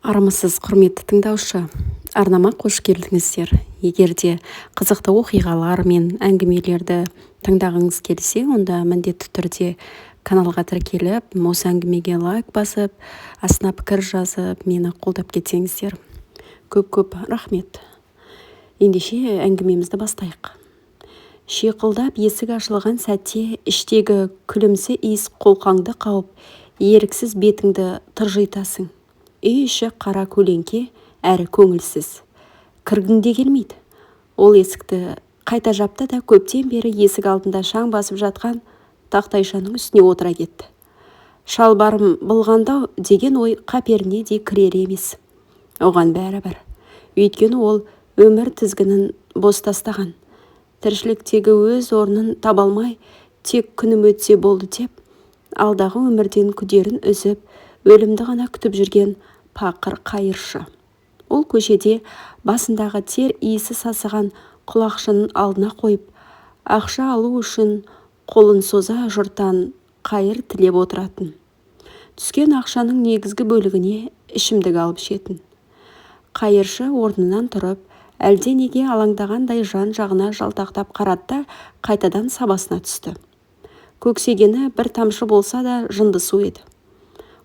Армысыз құрметті тыңдаушы, арнама қош келдіңіздер. Егер де қызықты оқиғалар мен әңгімелерді тыңдағыңыз келсе, онда міндетті түрде каналға тіркеліп, осы әңгімеге лайк басып, астына пікір жазып, мені қолдап кетсеңіздер. Көп рахмет. Ендеше әңгімемізді бастайық. Шиқылдап есік ашылған сәтте іштегі күлімсі иіс қолқаңды қауып, еріксіз бетіңді тыржитасың. Үй іші қара көлеңке әрі көңілсіз. Кіргің де келмейді. Ол есікті қайта жапты да көптен бері есік алдында шаң басып жатқан тақтайшаның үстіне отыра кетті. Шалбарым былғандау деген ой қаперіне де кірер емес. Оған бәрібір. Өйткені ол өмір тізгінін бос тастаған. Тіршіліктегі өз орнын таба алмай, тек күнім өтсе болды деп, алдағы өмірден күдерін үзіп, өлімді ғана күтіп жүрген пақыр қайыршы. Ол көшеде басындағы тер иісі сасыған құлақшынын алдына қойып, ақша алу үшін қолын соза жұрттан қайыр тілеп отыратын. Түскен ақшаның негізгі бөлігіне ішімдік алып ішетін. Қайыршы орнынан тұрып, әлденеге алаңдағандай жан жағына жалтақтап қарады, қайтадан сабасына түсті. Көксегені бір тамшы болса да жынды су еді.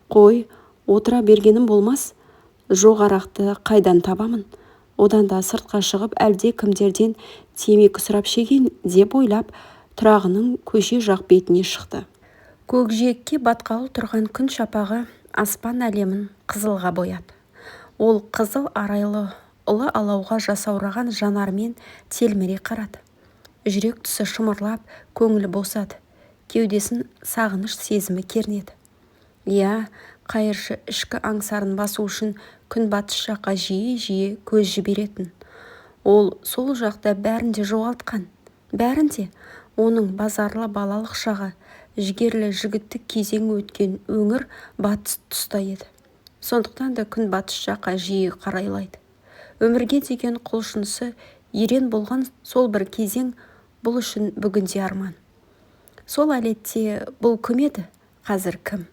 Қой, отыра бергенім болмас, жоқ арақты қайдан табамын? Одан да сыртқа шығып әлде кімдерден темекі сұрап шегейін деп ойлап, тұрағының көше жақ бетіне шықты. Көкжиекке батқалы тұрған күн шапағы аспан әлемін қызылға бояды. Ол қызыл арайлы ұлы алауға жасаураған жанармен телміре қарады. Жүрек тұсы шымырлап, көңілі босады. Кеудесін сағыныш сезімі кернеді. Иә, қайыршы ішкі аңсарын басу үшін күнбатыс жаққа жиі көз жіберетін. Ол сол жақта бәрін де жоғалтқан. Бәрін де оның базарлы балалық шағы, жігерлі жігіттік кезең өткен өңір батыс тұста еді. Сондықтан да күнбатыс жаққа жиі қарайлайды. Өмірге деген құлшынысы ерен болған сол бір кезең бұл үшін бүгінде арман. Сол әлетте бұл кім еді, қазір кім?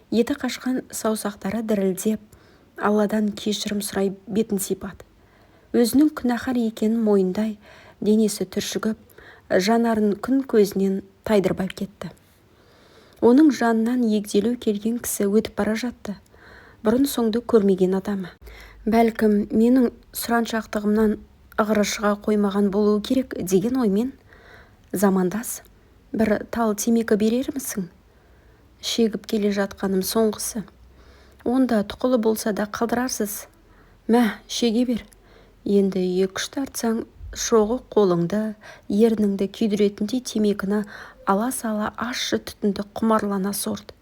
Еті қашқан саусақтары дірілдеп, Алладан кешірім сұрай бетін сипады. Өзінің күнәһар екенін мойындай, денесі түршігіп, жанарын күн көзінен тайдырбай кетті. Оның жанынан егделеу келген кісі өтіп бара жатты. Бұрын соңды көрмеген адамы. Бәлкім менің сұраншақтығымнан ығыры шыға қоймаған болуы керек деген оймен, замандас, бір тал темекі берер мүсің? Шегіп келе жатқаным соңғысы. Онда тұқылы болса да қалдырарсыз. Мә, шеге бер. Енді 2-3 тартсаң, шоғы қолыңды, ерніңді күйдіретіндей темекіні ала сала ащы түтінді құмарлана сорды.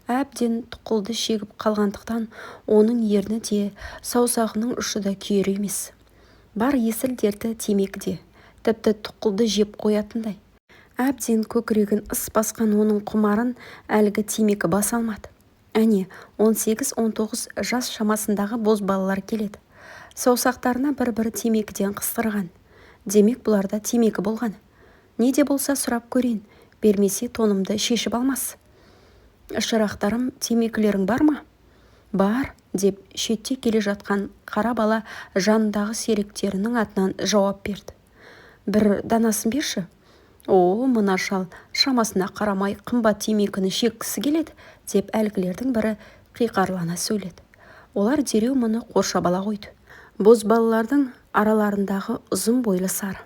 Әбден тұқылды шегіп қалғандықтан оның ерні де, саусағының ұшы да күйер емес. Бар есіл дерті темекіде, тіпті тұқылды жеп қоятындай. Әбден көкірегін ыс басқан оның құмарын әлгі темекі баса алмады. Әне, 18-19 жас шамасындағы бозбалалар келеді. Саусақтарына бір-бір темекіден қыстырған. Демек бұларда темекі болған. Не де болса сұрап көрейін, бермесе тонымды шешіп алмас. Шырақтарым, темекілерің бар ма? Бар, деп шетте келе жатқан қара бала жанындағы серіктерінің атынан жауап берді. Бір данасын берші. О, мына шал шамасына қарамай қымбат темекіні шеккісі келеді, деп әлгілердің бірі қиқарлана сөйледі. Олар дереу мұны қоршап ала қойды. Бозбалалардың араларындағы ұзын бойлы сары.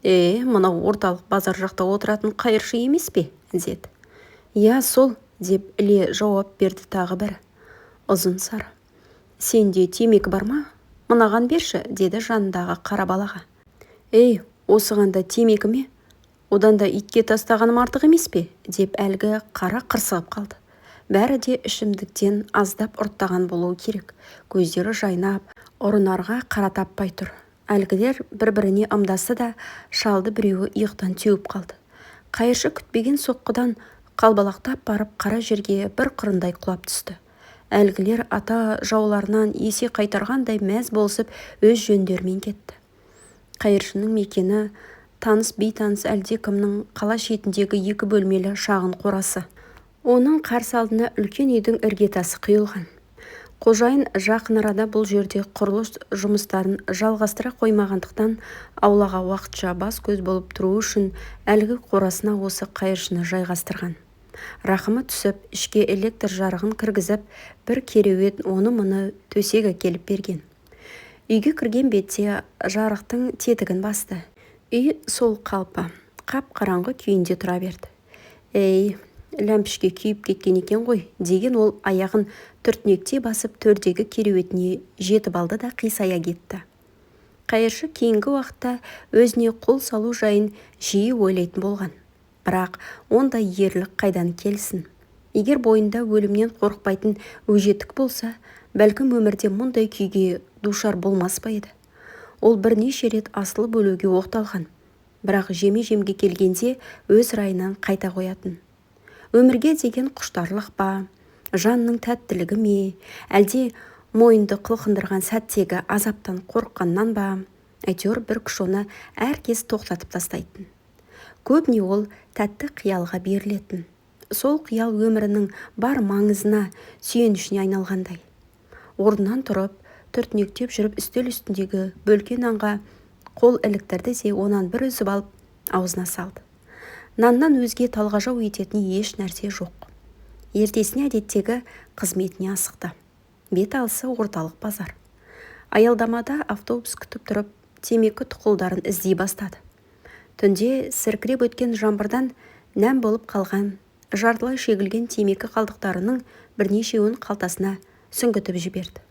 Мынау орталық базар жақта отыратын қайыршы емес пе? Деді. Я, сол, деп іле жауап берді тағы бірі. Ұзын сары. Сенде темекі бар ма? Мынаған берші, деді жанындағы қара балаға. Осығанда темекі ме? Одан да итке тастағаным артық емес пе? Деп әлгі қара қырсығып қалды. Бәрі де ішімдіктен аздап ұрттаған болуы керек. Көздері жайнап, ұрынарға қара таппай тұр. Әлгілер бір-біріне ымдасы да шалды біреуі иықтан теуіп қалды. Қайыршы күтпеген соққыдан қалбалақтап барып қара жерге бір қырындай құлап түсті. Әлгілер ата жауларынан есе қайтарғандай мәз болысып өз жөндерімен кетті. Қайыршының мекені таныс бейтаныс әлде кімнің қала шетіндегі 2 бөлмелі шағын қорасы. Оның қарсы алдына үлкен үйдің іргетасы құйылған. Қожайын жақын арада бұл жерде құрылыс жұмыстарын жалғастыра қоймағандықтан аулаға уақытша бас көз болып тұру үшін әлгі қорасына осы қайыршыны жайғастырған. Рахымы түсіп, ішке электр жарығын кіргізіп, бір кереует оны-мұны төсек әкеліп берген. Үйге кірген бетте жарықтың тетігін басты. Үй сол қалпы, қап-қараңғы күйінде тұра берді. «Ей, ләмпішке күйіп кеткен екен ғой», деген ол аяғын түртінектей басып төрдегі кереуетіне жетіп алды да қисая кетті. Қайыршы кейінгі уақытта өзіне қол салу жайын жиі ойлайтын болған. Бірақ ондай ерлік қайдан келсін? Егер бойында өлімнен қорықпайтын өжеттік болса, бәлкім өмірде мұндай күйге душар болмас па еді. Ол бірнеше рет асылып өлуге оқталған, бірақ жеме-жемге келгенде өз райынан қайта қоятын. Өмірге деген құштарлық па, жанның тәттілігі ме, әлде мойынды қылқындырған сәттегі азаптан қорыққаннан ба, әйтеуір бір күш оны әркез тоқтатып тастайтын. Көбіне ол тәтті қиялға берілетін. Сол қиял өмірінің бар маңызына, сүйенішіне айналғандай. Орнынан тұрып, түртінектеп жүріп үстел үстіндегі бөлке нанға қол іліктірді де онан бір үзіп алып аузына салды. Наннан өзге талғажау ететін еш нәрсе жоқ. Ертесіне әдеттегі қызметіне асықты. Бет алысы орталық базар. Аялдамада автобус күтіп тұрып, темекі тұқылдарын іздей бастады. Түнде сіркіреп өткен жаңбырдан нәм болып қалған, жартылай шегілген темекі қалдықтарының бірнешеуін қалтасына сүңгітіп жіберді.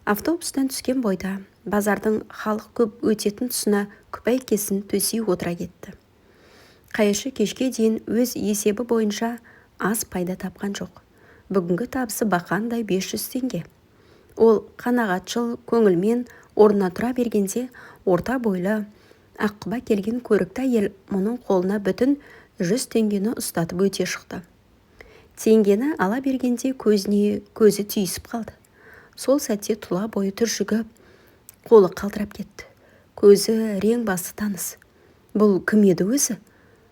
Автобустан түскен бойда базардың халық көп өтетін тұсына күпәйкесін төсей отыра кетті. Қайыршы кешке дейін өз есебі бойынша аз пайда тапқан жоқ. Бүгінгі табысы бақандай 500 теңге. Ол қанағатшыл көңілмен орнына тұра бергенде орта бойлы, аққұба келген көрікті әйел мұның қолына бүтін 100 теңгені ұстатып өте шықты. Теңгені ала бергенде көзіне көзі түйісіп қалды. Сол сәтте тұла бойы түршігіп, қолы қалтырап кетті. Көзі рең басы таныс. Бұл кім еді өзі?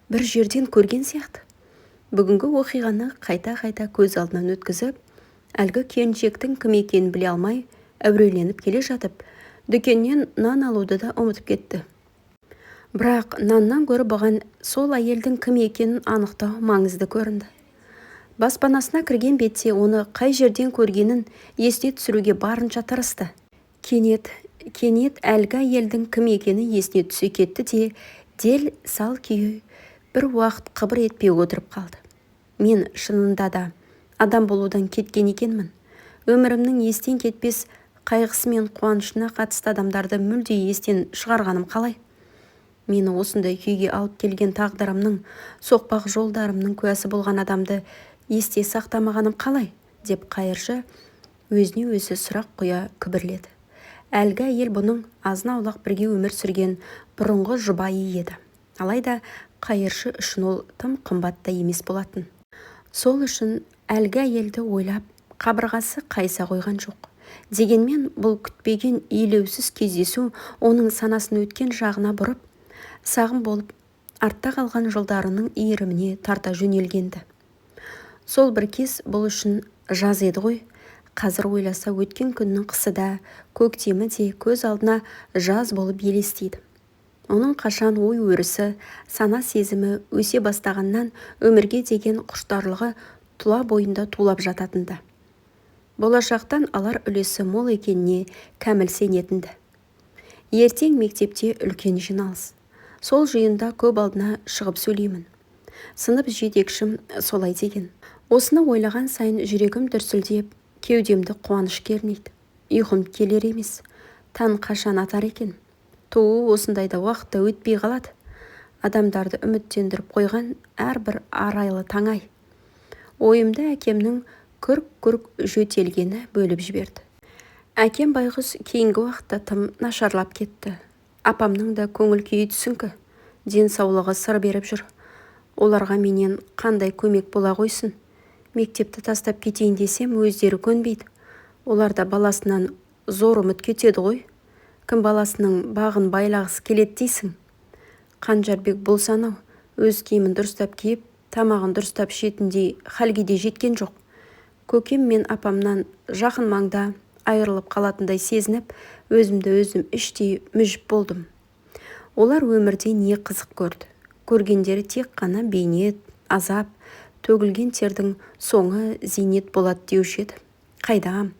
Бір жерден көрген сияқты. Бүгінгі оқиғаны қайта-қайта көз алдынан өткізіп, әлгі келіншектің кім екенін біле алмай, әуреленіп келе жатып, дүкеннен нан алуды да ұмытып кетті. Бірақ наннан гөрі бұған сол әйелдің кім екенін анықтау маңызды көрінді. Баспанасына кірген бетте оны қай жерден көргенін есіне түсіруге барынша тырысты. Кенет әлгі әйелдің кім екені есіне түсе кетті де, дел сал күйі бір уақыт қыбыр етпей отырып қалды. Мен шынында да адам болудан кеткен екенмін. Өмірімнің естен кетпес қайғысы мен қуанышына қатысты адамдарды мүлде естен шығарғаным қалай? Мені осындай күйге алып келген тағдырымның, соқпақ жолдарымның куәсі болған адамды есте сақтамағаным қалай? Деп қайыршы өзіне өзі сұрақ қоя күбірледі. Әлгі әйел бұның азын-аулақ бірге өмір сүрген бұрынғы жұбайы еді. Алайда қайыршы үшін ол тым қымбат та емес болатын. Сол үшін әлгі әйелді ойлап, қабырғасы қайса қойған жоқ. Дегенмен бұл күтпеген елеусіз кездесу оның санасын өткен жағына бұрып, сағым болып, артта қалған жылдарының иіріміне тарта жөнелгенді. Сол бір кез бұл үшін жаз еді ғой. Қазір ойласа өткен күннің қысы да, көктемі де көз алдына жаз болып елестейді. Оның қашан ой өрісі, сана сезімі өсе бастағаннан өмірге деген құштарлығы тұла бойында тулап жататынды. Болашақтан алар үлесі мол екеніне кәміл сенетінді. Ертең мектепте үлкен жиналыс. Сол жиында көп алдына шығып сөйлеймін. Сынып жетекшім солай деген. Осыны ойлаған сайын жүрегім дүрсілдеп, кеудемді қуаныш кернейді. Ұйқым келер емес. Таң қашан атар екен? Туы осындайда уақытта өтпей қалады. Адамдарды үміттендіріп қойған әрбір арайлы таңай. Ойымда әкемнің күрк-күрк жөтелгені бөліп жіберді. Әкем байғұс кейінгі уақытта тым нашарлап кетті. Апамның да көңіл күйі түсіңкі. Денсаулығы сыр беріп жүр. Оларға менен қандай көмек бола қойсын? Мектепті тастап кетейін десем, өздері көнбейді. Оларда баласынан зор үміт кетеді ғой. Кім баласының бағын байлағысы келеді дейсің? Қанжарбек болсанау, өз киімін дұрыстап киіп, тамағын дұрыстап ішетіндей халге де жеткен жоқ. Көкем мен апамнан жақын маңда айырылып қалатындай сезініп, өзімді өзім іштей мүжіп болдым. Олар өмірде не қызық көрді? Көргендері тек қана бейнет, азап, төгілген тердің соңы зейнет болады деуші еді. Қайдам,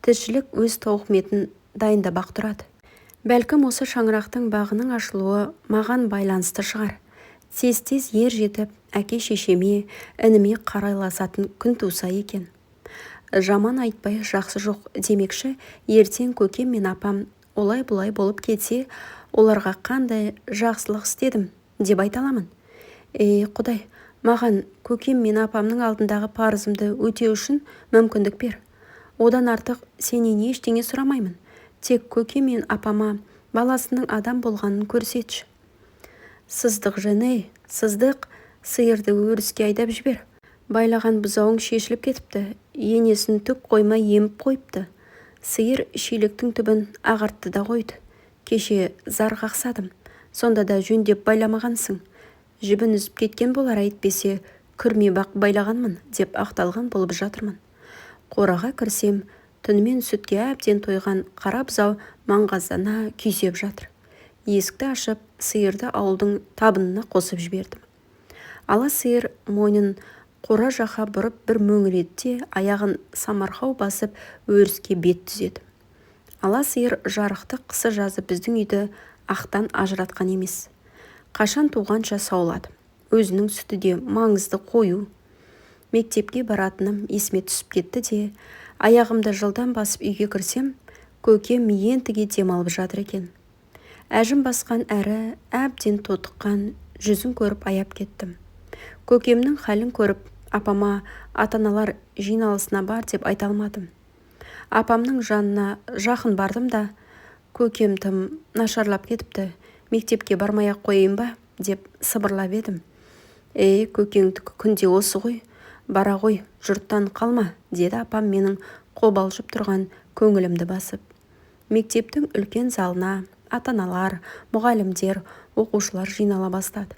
тіршілік өз тауқыметін дайындап-ақ тұрады. Бәлкім осы шаңырақтың бағының ашылуы маған байланысты шығар. Тез-тез ер жетіп, әке-шешеме, ініме қарайласатын күн туса екен. Жаман айтпай жақсы жоқ демекші, ертең көкем мен апам олай-бұлай болып кетсе, оларға қандай жақсылық істедім деп айта аламын. Құдай, маған көкем мен апамның алдындағы парызымды өтеу үшін мүмкіндік бер. Одан артық сенен ештеңе сұрамаймын. Тек көкем мен апама баласының адам болғанын көрсетші. Сыздық жаны, сыздық, сиырды өріске айдап жібер. Байлаған бұзауың шешіліп кетіпті, енесін түк қоймай еміп қойыпты. Сиыр шелектің түбін ағартты да қойды. Кеше зар қақсадым, сонда да жөндеп байламағансың. Жібін үзіп кеткен болар, әйтпесе күрме бақ байлағанмын деп ақталған болып жатырмын. Қораға кірсем, түнімен сүтке әбден тойған қара бұзау маңғаздана күйсеп жатыр. Есікті ашып, сиырды ауылдың табынына қосып жібердім. Ала сиыр мойнын қора жақа бұрып бір мөңіреді де, аяғын самарқау басып өріске бет түзеді. Ала сиыр жарықты қысы жазы біздің үйді ақтан ажыратқан емес. Қашан туғанша саулады. Өзінің сүті де маңызды қою. Мектепке баратыным есіме түсіп кетті де, аяғымды жылдан басып үйге кірсем, көкем ентіге демалып жатыр екен. Әжім басқан әрі әбден тотыққан жүзін көріп аяп кеттім. Көкемнің халін көріп, апама ата-аналар жиналысына бар деп айта алмадым. Апамның жанына жақын бардым да, көкем тым нашарлап кетіпті, мектепке бармай-ақ қойайын ба деп сыбырлап едім. Көкеңдікі күнде осы ғой, бара ғой, жұрттан қалма, деді апам менің қобалжып тұрған көңілімді басып. Мектептің үлкен залына ата-аналар, мұғалімдер, оқушылар жинала бастады.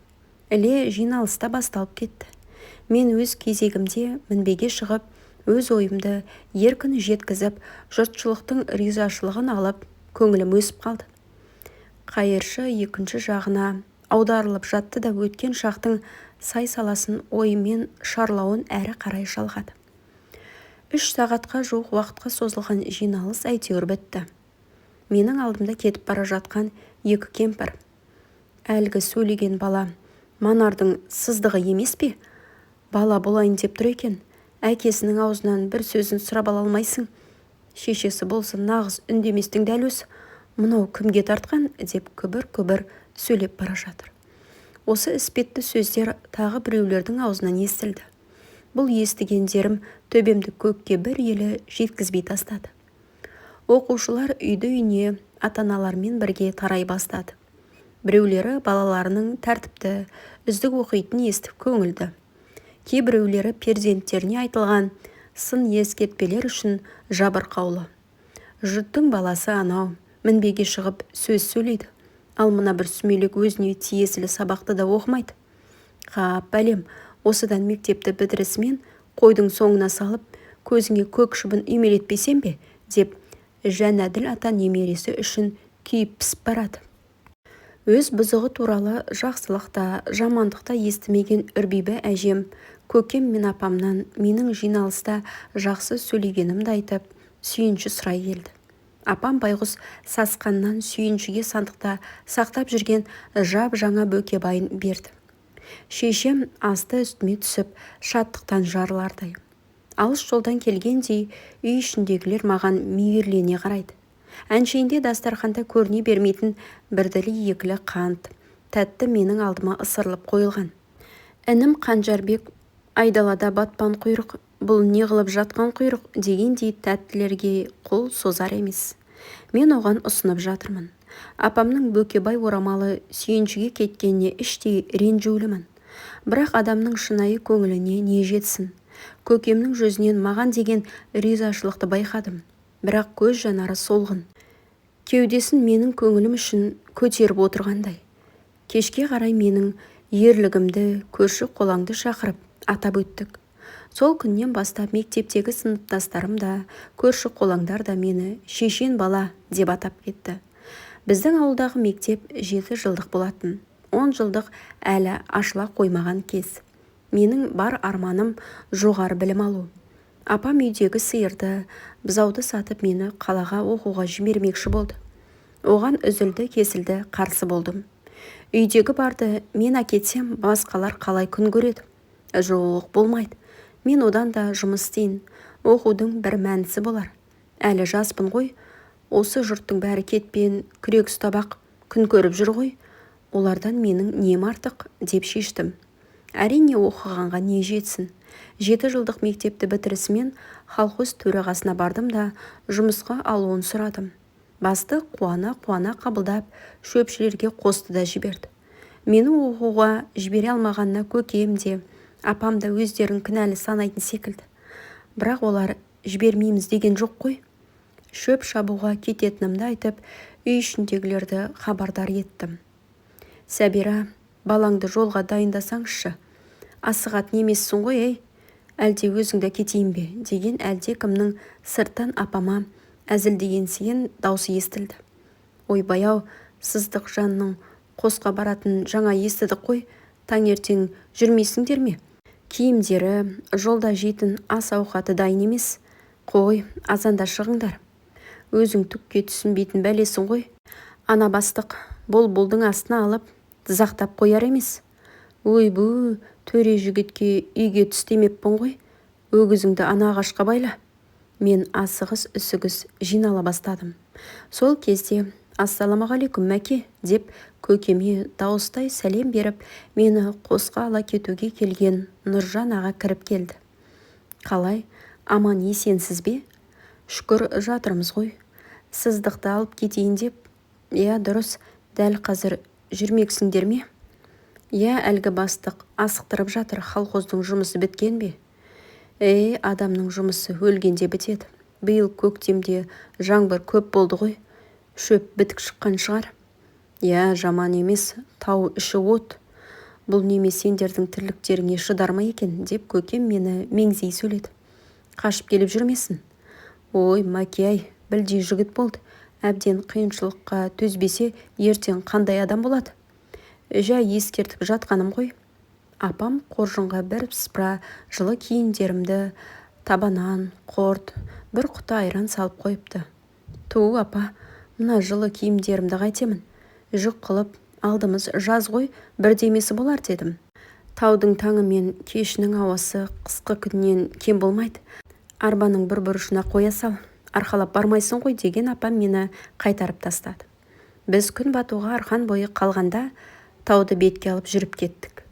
Іле жиналыста басталып кетті. Мен өз кезегімде мінбеге шығып, өз ойымды еркін жеткізіп, жұртшылықтың ризашылығын алып, көңілім өсіп қалды. Қайыршы екінші жағына аударылып жатты да, өткен шақтың сай-саласын ойымен шарлауын әрі қарай жалғады. 3 сағатқа жуық уақытқа созылған жиналыс әйтеуір бітті. Менің алдымда кетіп бара жатқан екі кемпір. Әлгі сөйлеген бала Манардың сыздығы емес пе? Бала болайын деп тұр екен. Әкесінің аузынан бір сөзін сұрап ала алмайсың. Шешесі болса нағыз үндеместің дәл өзі. Мынау кімге тартқан деп күбір-күбір сөйлеп бара жатыр. Осы іспетті сөздер тағы біреулердің аузынан естілді. Бұл естігендерім төбемді көкке бір елі жеткізбей тастады. Оқушылар үйді-үйіне ата-аналармен бірге тарай бастады. Біреулері балаларының тәртіпті, үздік оқитын естіп көңілді. Кейбіреулері перзенттеріне айтылған сын ескертпелер үшін жабырқаулы. Жұрттың баласы анау, мінбеге шығып сөз сөйлейді. Ал мына бір сүмелек өзіне тиесілі сабақты да оқымайды. Бәлем, осыдан мектепті бітірісімен қойдың соңына салып, көзіңе көк шыбын үймелетпесем бе, деп Жәнәділ ата немересі үшін күйіп пісіп барады. Өз бұзығы туралы жақсылықта, жамандықта естімеген үрбибі әжем, көкем мен апамнан менің жиналыста жақсы сөйлегенімді айтып, сүйінші сұрай келді. Апам байғұс сасқаннан сүйіншіге сандықта сақтап жүрген жап-жаңа бөкебайын берді. Шешем асты үстіме түсіп, шаттықтан жарылардай. Алыс жолдан келгендей үй ішіндегілер маған мейірлене қарайды. Әншейінде дастарханда көріне бермейтін бірділі екілі қант, тәтті менің алдыма ысырылып қойылған. Інім Қанжарбек айдалада батпан құйрық, бұл не қылып жатқан құйрық дегендей тәттілерге қол созар емес. Мен оған ұсынып жатырмын. Апамның бөкебай орамалы сүйіншіге кеткеніне іштей ренжулімін. Бірақ адамның шынайы көңіліне не жетсін. Көкемнің жүзінен маған деген ризашылықты байқадым. Бірақ көз жанары солғын. Кеудесін менің көңілім үшін көтеріп отырғандай. Кешке қарай менің ерлігімді көрші қолаңды шақырып атап өттік. Сол күннен бастап мектептегі сыныптастарым да, көрші қолаңдар да мені шешен бала деп атап кетті. Біздің ауылдағы мектеп 7 жылдық болатын. 10 жылдық әлі ашыла қоймаған кез. Менің бар арманым жоғары білім алу. Апам үйдегі сиырды, бұзауды сатып мені қалаға оқуға жібермекші болды. Оған үзілді кесілді қарсы болдым. Үйдегі барды мен әкетсем, басқалар қалай күн көреді? Жоқ, болмайды. Мен одан да жұмыс істейін. Оқудың бір мәнісі болар. Әлі жаспын ғой. Осы жұрттың бәрі кетпен, күрек ұстап күн көріп жүр ғой. Олардан менің нем артық деп шештім. Әрине оқығанға не жетсін. 7 жылдық мектепті бітірісімен колхоз төрағасына бардым да жұмысқа алуын сұрадым. Басты қуана қабылдап, шөпшілерге қосты да жіберді. Мені оқуға жібере алмағанына көкем де, апам да өздерін кінәлі санайтын секілді. Бірақ олар жібермейміз деген жоқ қой. Шөп шабуға кететінімді айтып, үй ішіндегілерді хабардар еттім. Сәбира, балаңды жолға дайындасаңызшы. Асығат немессің ғой, әлде өзіңді кетейін бе? Деген әлде кімнің сырттан апама әзілдеген сен даусы естілді. Ойбай-ау, сыздық жанның қосқа баратын жаңа естідік қой. Таңертең жүрмейсіңдер ме? Киімдері, жолда жейтін ас ауқаты дайын емес. Қой, азанда шығыңдар. Өзің түкке түсінбейтін бәлесің ғой. Ана бастық болдың астына алып тызақтап қояр емес. Ойбу, төре жігітке үйге түстемеппін ғой. Өгізіңді ана ағашқа байла. Мен асығыс үсігіс жинала бастадым. Сол кезде ассаламағалейкум мәке деп көкеме дауыстай сәлем беріп, мені қосқа ала кетуге келген Нұржан аға кіріп келді. Қалай, аман есенсіз бе? Шүкір жатырмыз ғой. Сыздықты алып кетейін деп. Иә, дұрыс, дәл қазір жүрмексіңдер ме? Иә, әлгі бастық асықтырып жатыр, колхоздың жұмысы біткен бе? Адамның жұмысы өлгенде бітеді. Биыл көктемде жаңбыр көп болды ғой. Шөп бітік шыққан шығар. Иә, жаман емес, тау іші от. Бұл неме сендердің тірліктеріңе шыдар ма екен деп көкем мені меңзей сөйледі. Қашып келіп жүрмесін. Ой, мәке-ай, білдей жігіт болды. Әбден қиыншылыққа төзбесе, ертең қандай адам болады? Жай ескертіп жатқаным ғой. Апам қоржынға бір сыпыра жылы киімдерімді, табанан, қорт, бір құта айран салып қойыпты. Ту, апа, мына жылы киімдерімді қайтемін. Жүк қылып алдымыз жаз ғой, бірдемесі болар дедім. Таудың таңы мен кешінің ауасы қысқы күннен кем болмайды. Арбаның бір бұрышына қоя сал, арқалап бармайсың ғой деген апам мені қайтарып тастады. Біз күн батуға арқан бойы қалғанда тауды бетке алып жүріп кеттік.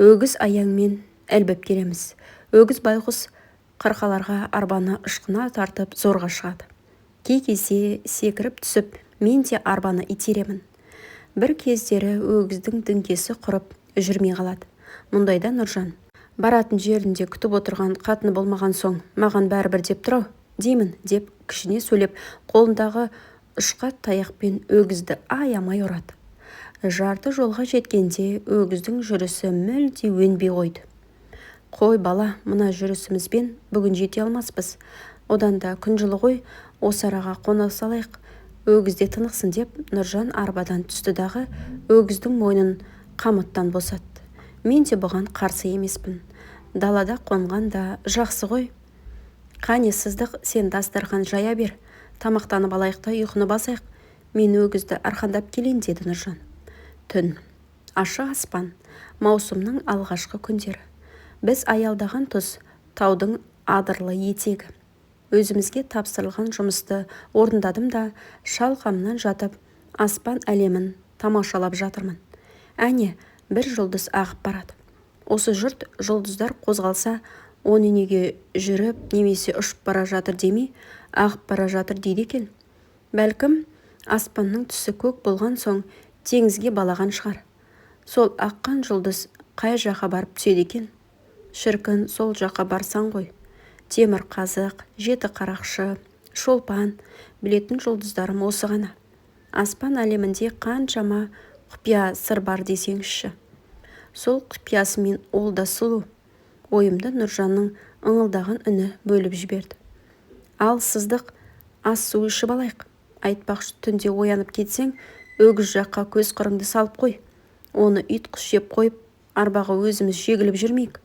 Өгіз аяңмен әлбеп келеміз. Өгіз байғұс қырқаларға арбаны ышқына тартып зорға шығады. Кей кезде секіріп түсіп, мен де арбаны итеремін. Бір кездері өгіздің діңкесі құрып жүрмей қалады. Мұндайда Нұржан баратын жерінде күтіп отырған қатыны болмаған соң, маған бәрібір деп тұрау деймін деп кішіне сөйлеп, қолындағы ұшқат таяқпен өгізді аямай ұрады. Жарты жолға жеткенде өгіздің жүрісі мүлде өнбей қойды. Қой бала, мына жүрісімізбен бүгін жете алмаспыз. Одан да күн жылы ғой, осы араға қона салайық. Өгізде тынықсын деп Нұржан арбадан түсті дағы өгіздің мойнын қамыттан босатты. Мен де бұған қарсы емеспін. Далада қонған да жақсы ғой. Қане сыздық, сен дастархан жая бер. Тамақтанып алайық та ұйқыны басайық. Мен өгізді арқандап келейін деді Нұржан. Түн. Ашық аспан. Маусымның алғашқы күндері. Біз аялдаған тұс таудың адырлы етегі. Өзімізге тапсырылған жұмысты орындадым да шалқамнан жатып аспан әлемін тамашалап жатырмын. Әне, бір жұлдыз ағып барады. Осы жұрт жұлдыздар қозғалса, оны неге жүріп немесе ұшып бара жатыр демей, ағып бара жатыр дейді екен. Бәлкім, аспанның түсі көк болған соң теңізге балаған шығар. Сол аққан жұлдыз қай жаққа барып түседі екен? Шіркін, сол жаққа барсаң ғой. Темір қазық, жеті қарақшы, шолпан, білетін жұлдыздарым осы ғана. Аспан әлемінде қаншама құпия сыр бар десеңізші. Сол құпиясымен ол да сұлу. ойымды Нұржанның ыңылдаған үні бөліп жіберді. Ал сыздық, ас су ішіп алайық. Айтпақшы, түнде оянып кетсең, өгіз жаққа көз қырыңды салып қой. Оны ит-құс жеп қойып, арбаға өзіміз жегіліп жүрмейік.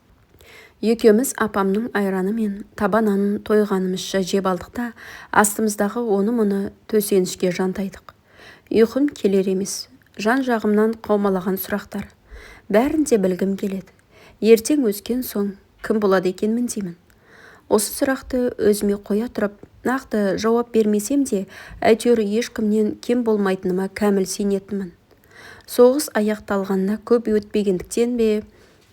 Екеуміз апамның айраны мен таба нанын тойғанымызша жеп алдық та, астымыздағы оны-мұны төсенішке жантайдық. Ұйқым келер емес. Жан жағымнан қаумалаған сұрақтар. Бәрін де білгім келеді. Ертең өскен соң кім болады екенмін деймін. Осы сұрақты өзіме қоя тұрып, нақты жауап бермесем де, әйтеуір ешкімнен кем болмайтыныма кәміл сенетінмін. Соғыс аяқталғанына көп өтпегендіктен бе,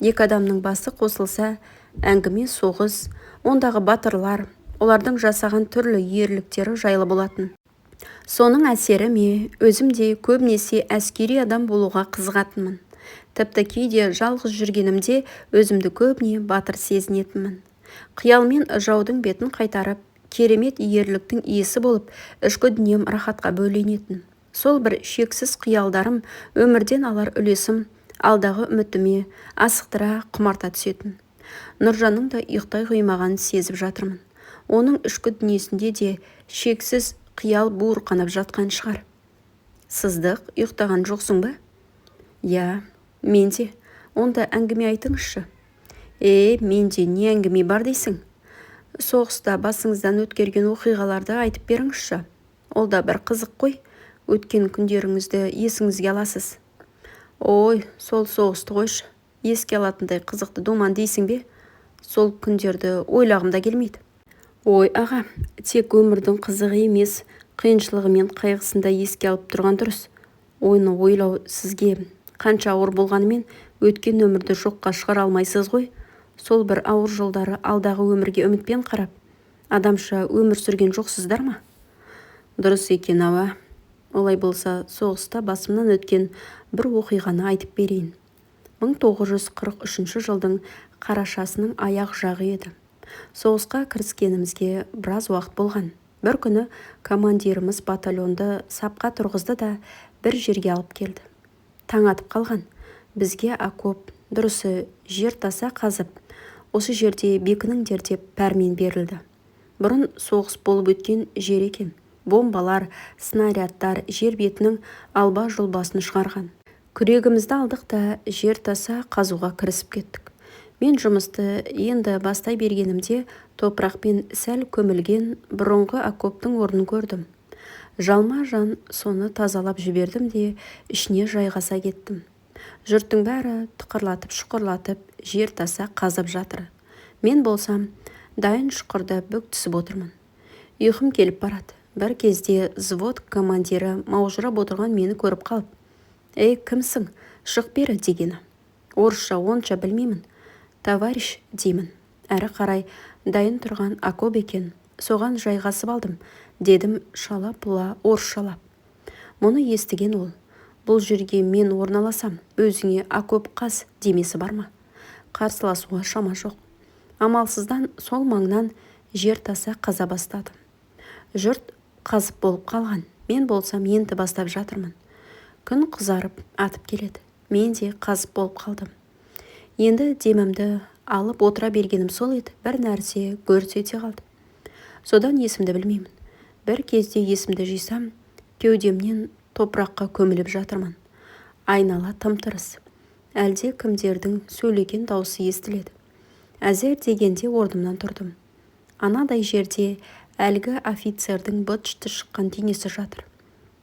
екі адамның басы қосылса, әңгіме соғыс, ондағы батырлар, олардың жасаған түрлі ерліктері жайлы болатын. Соның әсері ме, өзім де көбінесе әскери адам болуға қызығатынмын. Тіпті кейде жалғыз жүргенімде өзімді көбіне батыр сезінетінмін. Қиялмен жаудың бетін қайтарып, керемет ерліктің иесі болып, ішкі дүнием рахатқа бөленетін. Сол бір шексіз қиялдарым, өмірден алар үлесім, алдағы үмітіме асықтыра құмарта түсетін. Нұржанның да ұйықтай қоймағанын сезіп жатырмын. Оның ішкі дүниесінде де шексіз қиял буырқанып жатқан шығар. Сыздық, ұйықтаған жоқсың ба? Я, менде. Онда әңгіме айтыңызшы. Менде не әңгіме бар дейсің? Соғыста басыңыздан өткерген оқиғаларды айтып беріңізші. Ол да бір қызық қой. Өткен күндеріңізді есіңізге аласыз. Ой, сол соғысты қойшы. Еске алатындай қызықты думан дейсің бе? Сол күндерді ойлағым да келмейді. Ой, аға, тек өмірдің қызығы емес, қиыншылығы мен қайғысында еске алып тұрған дұрыс. Ойны ойлау сізге қанша ауыр болғанымен өткен өмірді жоққа шығара алмайсыз ғой. Сол бір ауыр жолдары алдағы өмірге үмітпен қарап, адамша өмір сүрген жоқсыздар ма? Дұрыс екен, ауа. Олай болса, соғыста басымнан өткен бір оқиғаны айтып берейін. 1943 жылдың қарашасының аяқ жағы еді. Соғысқа кіріскенімізге біраз уақыт болған. Бір күні командиріміз батальонды сапқа тұрғызды да бір жерге алып келді. Таң атып қалған. Бізге окоп, дұрысы жер таса қазып, осы жерде бекініңдер деп пәрмен берілді. Бұрын соғыс болып өткен жер екен. Бомбалар, снарядтар жер бетінің алба жұлбасын шығарған. Күрегімізді алдық та жер таса қазуға кірісіп кеттік. Мен жұмысты енді бастай бергенімде топырақпен сәл көмілген бұрынғы окоптың орнын көрдім. Жалма жан соны тазалап жібердім де ішіне жайғаса кеттім. Жұрттың бәрі тықырлатып шұқырлатып жер таса қазып жатыр. Мен болсам дайын шұқырда бүк түсіп отырмын. Ұйқым келіп барады. Бір кезде взвод командирі маужырап отырған мені көріп қалып, кімсің, шық бері дегені. Орысша онша білмеймін. Товарищ деймін. Әрі қарай дайын тұрған окоп екен. Соған жайғасып алдым, дедім шала-пұла орысшалап. Мұны естіген ол. Бұл жерге мен орналасам, өзіңе окоп қаз демесі бар ма? Қарсыласуға шама жоқ. Амалсыздан сол маңнан жер таса қаза бастады. Жұрт қазып болып қалған. Мен болсам енді бастап жатырмын. Күн қызарып атып келеді. Мен де қазып болып қалдым. Енді демімді алып отыра бергенім сол еді. Бір нәрсе гүрс ете қалды. Содан есімді білмеймін. Бір кезде есімді жисам, кеудемнен топыраққа көміліп жатырмын. Айнала тым-тырыс. Әлде кімдердің сөйлеген дауысы естіледі. Әзер дегенде орнымнан тұрдым. Анадай жерде әлгі офицердің быт-шыты шыққан денесі жатыр.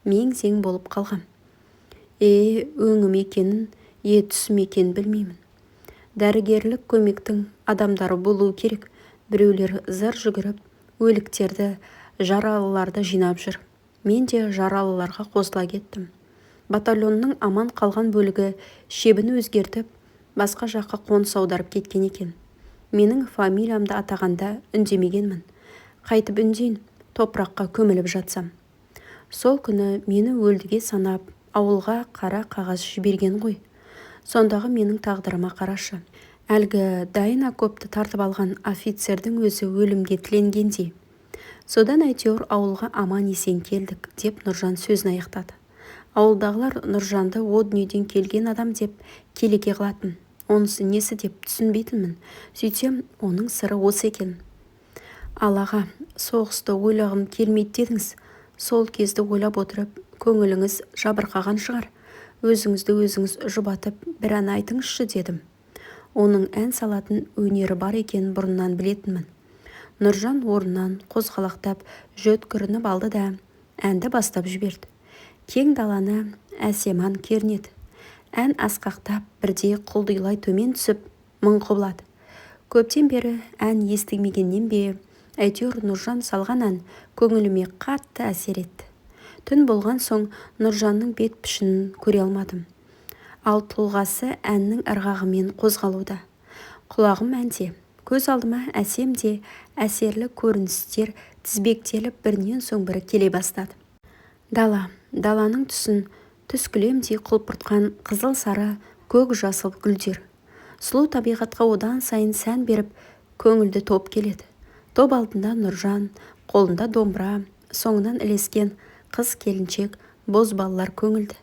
Мең-зең болып қалғам. Өңім екенін, түсім екенін білмеймін. Дәрігерлік көмектің адамдары болуы керек. Біреулер зар жүгіріп, өліктерді, жаралыларды жинап жүр. Мен де жаралыларға қосыла кеттім. Батальонның аман қалған бөлігі шебін өзгертіп, басқа жаққа қоныс аударып кеткен екен. Менің фамилиямды атағанда үндемегенмін. Қайтып үндейін, топыраққа көміліп жатсам. Сол күні мені өлдіге санап, ауылға қара қағаз жіберген ғой. Сондағы менің тағдырыма қарашы. Әлгі дайын окопты тартып алған офицердің өзі өлімге тіленгендей. Содан әйтеуір ауылға аман есен келдік, деп Нұржан сөзін аяқтады. Ауылдағылар Нұржанды о дүниеден келген адам деп келеке қылатын. онысы несі деп түсінбейтінмін. Сөйтсем, оның сыры осы екен. Ал аға, соғысты ойлағым келмейді дедіңіз. Сол кезді ойлап отырып, көңіліңіз жабырқаған шығар. Өзіңізді өзіңіз жұбатып, бір ән айтыңызшы дедім. Оның ән салатын өнері бар екен бұрыннан білетінмін. Нұржан орнынан қозғалақтап жөткірініп алды да әнді бастап жіберді. Кең даланы әсеман кернеді. Ән асқақтап бірде құлдилай төмен түсіп мың құбылады. Көптен бері ән естімегеннен бе, әйтеуір Нұржан салған ән көңіліме қатты әсер етті. Түн болған соң Нұржанның бет пішінін көре алмадым. Ал тұлғасы әннің ырғағымен қозғалуда. Құлағым әнде, көз алдыма әсем де әсерлі көріністер тізбектеліп бірінен соң бірі келе бастады. Даланың түсін түскілемдей құлпыртқан қызыл сары, көк жасыл гүлдер. Сұлу табиғатқа одан сайын сән беріп, көңілді топ келеді. Топ алдында Нұржан, қолында домбыра, соңынан ілескен қыз келіншек, бозбалалар көңілді.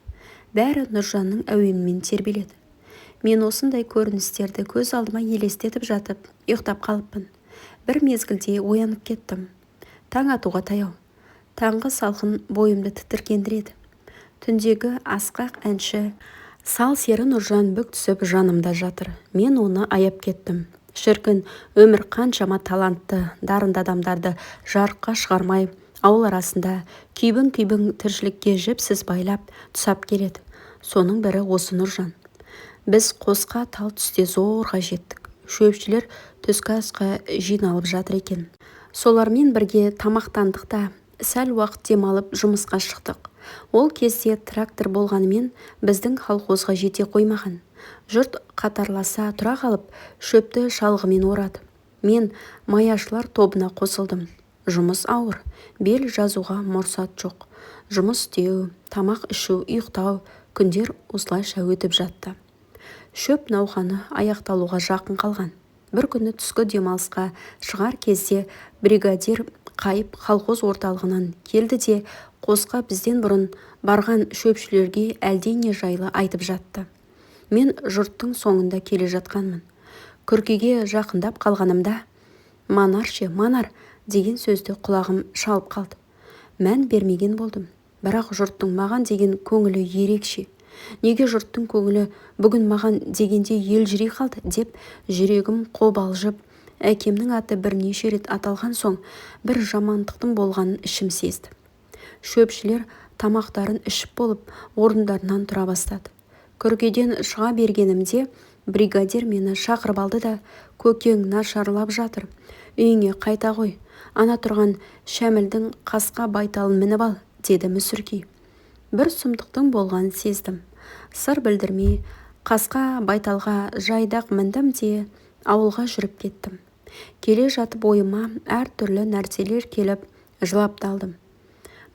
Бәрі Нұржанның әуенімен тербеледі. Мен осындай көріністерді көз алдыма елестетіп жатып, ұйықтап қалыппын. Бір мезгілде оянып кеттім. Таң атуға таяу. Таңғы салқын бойымды тітіркендіреді. Түндегі асқақ әнші сал сері Нұржан бүк түсіп жанымда жатыр. Мен оны аяп кеттім. Шіркін, өмір қаншама талантты, дарынды адамдарды жарыққа шығармай, ауыл арасында күйбің тіршілікке жіпсіз байлап тұсап келеді. Соның бірі осы Нұржан. Біз қосқа тал түсте зорға жеттік. Шөпшілер түскі асқа жиналып жатыр екен. Солармен бірге тамақтандық та, сәл уақыт демалып жұмысқа шықтық. Ол кезде трактор болғанымен біздің колхозға жете қоймаған. Жұрт қатарласа тұра қалып, шөпті шалғымен орады. Мен маяшылар тобына қосылдым. Жұмыс ауыр, бел жазуға мұрсат жоқ. Жұмыс істеу, тамақ ішу, ұйықтау, күндер осылайша өтіп жатты. Шөп науқаны аяқталуға жақын қалған. Бір күні түскі демалысқа шығар кезде бригадир қайып колхоз орталығынан келді де қосқа бізден бұрын барған шөпшілерге әлдене жайлы айтып жатты. Мен жұрттың соңында келе жатқанмын. Күркеге жақындап қалғанымда манар деген сөзді құлағым шалып қалды. Мән бермеген болдым. Бірақ жұрттың маған деген көңілі ерекше. Неге жұрттың көңілі бүгін маған дегенде елжірей қалды деп жүрегім қобалжып, әкемнің аты бірнеше рет аталған соң бір жамандықтың болғанын ішім сезді. Шөпшілер тамақтарын ішіп болып орындарынан тұра бастады. Күркеден шыға бергенімде бригадир мені шақырып алды да: "Көкең нашарлап жатыр, үйіңе қайта ғой, ана тұрған Шәмілдің қасқа байталын мініп ал", деді мүсіркей. Бір сұмдықтың болғанын сездім. Сыр білдірмей қасқа байталға жайдақ міндім де ауылға жүріп кеттім. Келе жатып ойыма әр түрлі нәрселер келіп жылап талдым.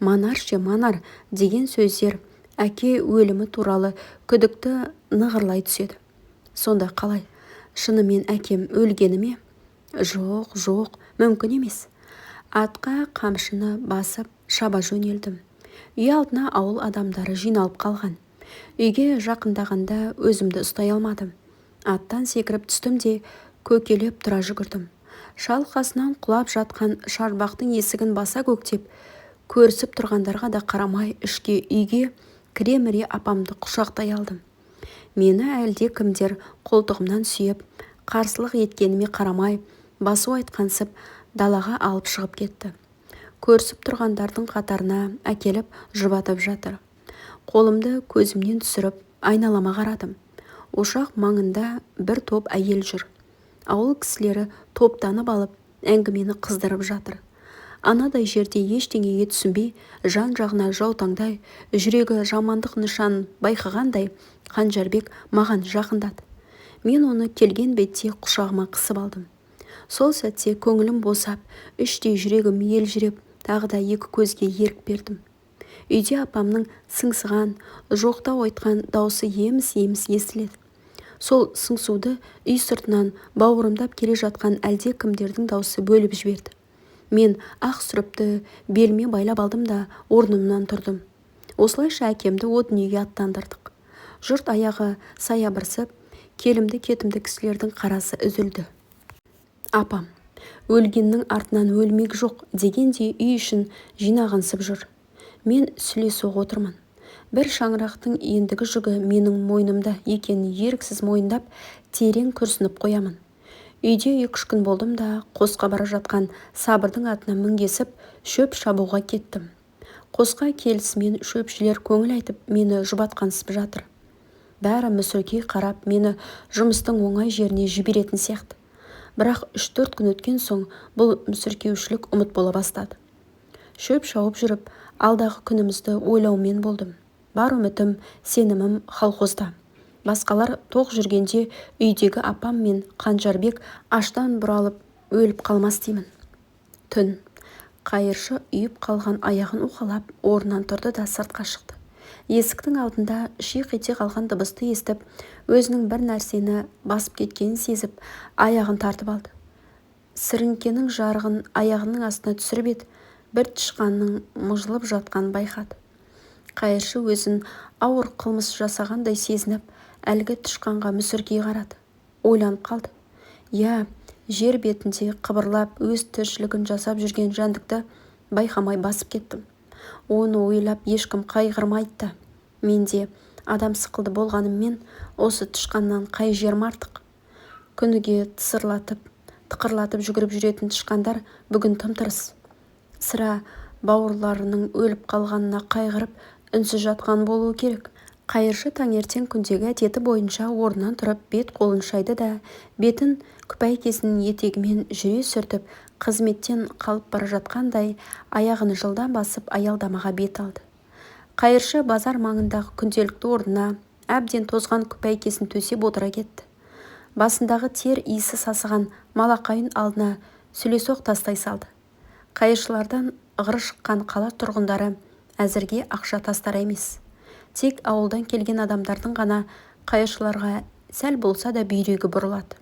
Манар деген сөздер әке өлімі туралы күдікті нығырлай түседі. Сонда қалай? Шынымен әкем өлгені ме? Жоқ, мүмкін емес. Атқа қамшыны басып шаба жөнелдім. Үй алдына ауыл адамдары жиналып қалған. Үйге жақындағанда өзімді ұстай алмадым. Аттан секіріп түстім де көкелеп тұра жүгірдім. Шалқасынан құлап жатқан шарбақтың есігін баса көктеп, көрісіп тұрғандарға да қарамай ішке үйге кіре-міре апамды құшақтай алдым. Мені әлде кімдер қолтығымнан сүйеп, қарсылық еткеніме қарамай, басу айтқансып далаға алып шығып кетті. Көрісіп тұрғандардың қатарына әкеліп жұбатып жатыр. Қолымды көзімнен түсіріп айналама қарадым. Ошақ маңында бір топ әйел жүр. Ауыл кісілері топтанып алып әңгімені қыздырып жатыр. Анадай жерде ештеңеге түсінбей, жан-жағына жаутаңдай, жүрегі жамандық нышанын байқағандай Қанжарбек маған жақындады. Мен оны келген бетте құшағыма қысып алдым. Сол сәтте көңілім босап, іштей жүрегім елжіреп, тағы да екі көзге ерік бердім. Үйде апамның сыңсыған, жоқтау айтқан даусы еміс-еміс естіледі. Сол сыңсуды үй сыртынан бауырымдап келе жатқан әлде кімдердің даусы бөліп жіберді. Мен ақ сүріпті беліме байлап алдым да орнымнан тұрдым. Осылайша әкемді о дүниеге аттандырдық. Жұрт аяғы саябырсып, келімді кетімді кісілердің қарасы үзілді. Апам, өлгеннің артынан өлмек жоқ дегендей үй ішін жинағансып жүр. Мен сүлесоқ отырмын. Бір шаңырақтың ендігі жүгі менің мойнымда екенін еріксіз мойындап, терең күрсініп қоямын. Үйде 2-3 күн болдым да қосқа бара жатқан Сабырдың атына мінгесіп, шөп шабуға кеттім. Қосқа келісімен шөпшілер көңіл айтып, мені жұбатқансып жатыр. Бәрі мүсіркей қарап, мені жұмыстың оңай жеріне жіберетін сияқты. Бірақ 3-4 күн өткен соң бұл мүсіркеушілік ұмыт бола бастады. Шөп шауып жүріп, алдағы күнімізді ойлаумен болдым. Бар үмітім, сенімім колхозда. Басқалар тоқ жүргенде үйдегі апам мен Қанжарбек аштан бұралып өліп қалмас деймін. Түн. Қайыршы үйіп қалған аяғын уқалап, орнынан тұрды да сыртқа шықты. Есіктің алдында шиқ ете қалған дыбысты естіп, өзінің бір нәрсені басып кеткенін сезіп, аяғын тартып алды. Сіріңкенің жарығын аяғының астына түсіріп еді, бір тышқанның мұжылып жатқанын байқады. Қайыршы өзін ауыр қылмыс жасағандай сезініп, әлгі тышқанға мүсіркей қарады. Ойланып қалды. Я, жер бетінде қыбырлап өз тіршілігін жасап жүрген жәндікті байқамай басып кеттім. Оны ойлап ешкім қайғырмайды да. Менде адам сықылды болғаныммен осы тышқаннан қай жерім артық. Күніге тықырлатып жүгіріп жүретін тышқандар бүгін тым-тырыс. Сірә бауырларының өліп қалғанына қайғырып, үнсіз жатқан болуы керек. Қайыршы таңертең күндегі әдеті бойынша орнынан тұрып, бет-қолын шайды да, бетін күпәйкесінің етегімен жүре сүртіп, қызметтен қалып бара жатқандай, аяғын жылдам басып аялдамаға бет алды. Қайыршы базар маңындағы күнделікті орнына әбден тозған күпәйкесін төсеп отыра кетті. Басындағы тер иісі сасыған малақайын алдына сүлесоқ тастай салды. Қайыршылардан ығыры шыққан қала тұрғындары әзірге ақша тастар емес. Тек ауылдан келген адамдардың ғана қайыршыларға сәл болса да бүйрегі бұрылады.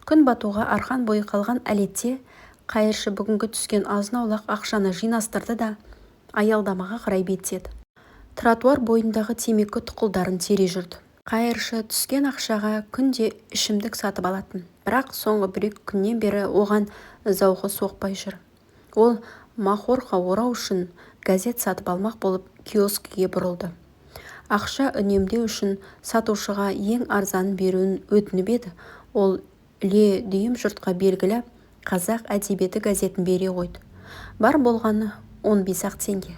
Күн батуға арқан бойы қалған әлетте қайыршы бүгінгі түскен азын-аулақ ақшаны жинастырды да аялдамаға қарай беттеді. Тротуар бойындағы темекі тұқылдарын тере жүрді. Қайыршы түскен ақшаға күнде ішімдік сатып алатын. Бірақ соңғы 1-2 күннен бері оған зауқы соқпай жүр. Ол махорқа орау үшін газет сатып алмақ болып киоскіге бұрылды. Ақша үнемдеу үшін сатушыға ең арзанын беруін өтініп еді. Ол үле дүйім жұртқа белгілі қазақ әдебиеті газетін бере қойды. Бар болғаны 15-ақ теңге.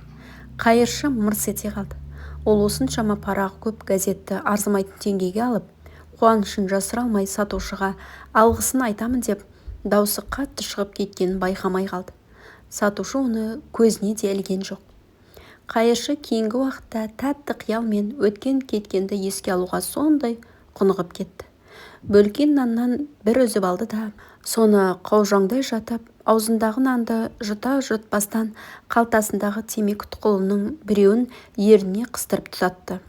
Қайыршы мырс ете қалды. Ол осыншама парағы көп газетті арзымайтын теңгеге алып, қуанышын жасыра алмай сатушыға алғысын айтамын деп, даусы қатты шығып кеткенін байқамай қалды. Сатушы оны көзіне де ілген жоқ. Қайыршы кейінгі уақытта тәтті қиялмен өткен кеткенді еске алуға сондай құнығып кетті. Бөлкен наннан бір үзіп алды да, соны қаужаңдай жатып, аузындағы нанды жұта-жұтпастан қалтасындағы темекі тұқылының біреуін ерніне қыстырып тұтатты.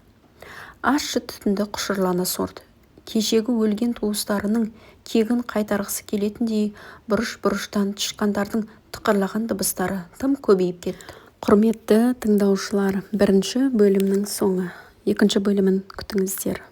Ащы түтінді құшырлана сорды. Кешегі өлген туыстарының кегін қайтарғысы келетіндей бұрыш-бұрыштан тышқандардың тықырлаған дыбыстары тым көбейіп кетті. Құрметті тыңдаушылар, 1-ші бөлімнің соңы. 2-ші бөлімін күтіңіздер.